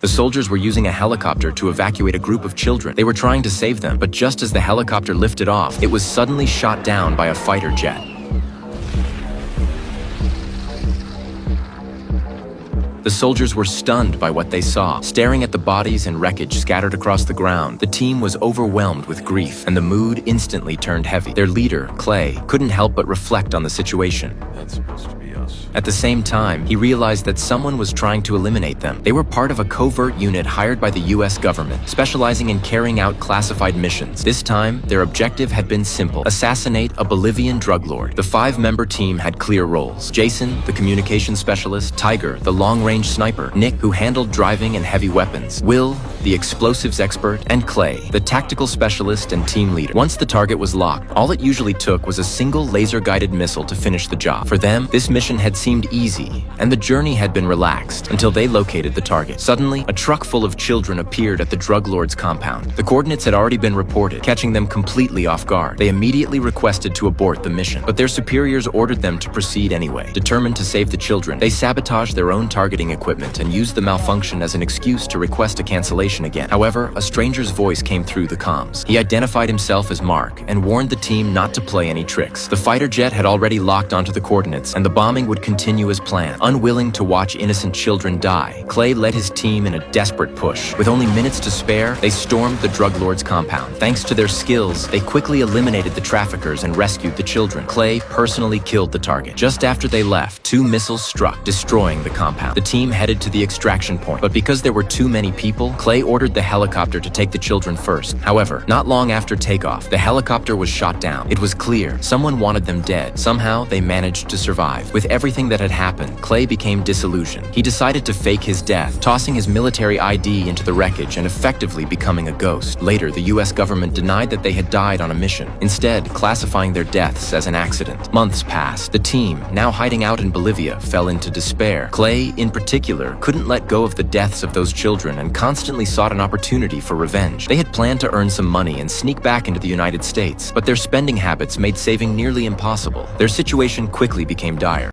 The soldiers were using a helicopter to evacuate a group of children. They were trying to save them, but just as the helicopter lifted off, it was suddenly shot down by a fighter jet. The soldiers were stunned by what they saw. Staring at the bodies and wreckage scattered across the ground, the team was overwhelmed with grief, and the mood instantly turned heavy. Their leader, Clay, couldn't help but reflect on the situation. That's supposed to be us. At the same time, he realized that someone was trying to eliminate them. They were part of a covert unit hired by the US government, specializing in carrying out classified missions. This time, their objective had been simple: assassinate a Bolivian drug lord. The 5-member team had clear roles: Jason, the communications specialist; Tiger, the long-range sniper; Nick, who handled driving and heavy weapons; Will, the explosives expert; and Clay, the tactical specialist and team leader. Once the target was locked, all it usually took was a single laser-guided missile to finish the job. For them, this mission had seemed easy, and the journey had been relaxed until they located the target. Suddenly, a truck full of children appeared at the drug lord's compound. The coordinates had already been reported, catching them completely off guard. They immediately requested to abort the mission, but their superiors ordered them to proceed anyway. Determined to save the children, they sabotaged their own targeting equipment and used the malfunction as an excuse to request a cancellation again. However, a stranger's voice came through the comms. He identified himself as Mark and warned the team not to play any tricks. The fighter jet had already locked onto the coordinates, and the bombing would continue as planned. Unwilling to watch innocent children die, Clay led his team in a desperate push. With only minutes to spare, they stormed the drug lord's compound. Thanks to their skills, they quickly eliminated the traffickers and rescued the children. Clay personally killed the target. Just after they left, 2 missiles struck, destroying the compound. The team headed to the extraction point, but because there were too many people, Clay ordered the helicopter to take the children first. However, not long after takeoff, the helicopter was shot down. It was clear someone wanted them dead. Somehow, they managed to survive. With everything that had happened, Clay became disillusioned. He decided to fake his death, tossing his military ID into the wreckage and effectively becoming a ghost. Later, the US government denied that they had died on a mission, instead classifying their deaths as an accident. Months passed. The team, now hiding out in Bolivia, fell into despair. Clay, in particular, couldn't let go of the deaths of those children and constantly sought an opportunity for revenge. They had planned to earn some money and sneak back into the United States, but their spending habits made saving nearly impossible. Their situation quickly became dire.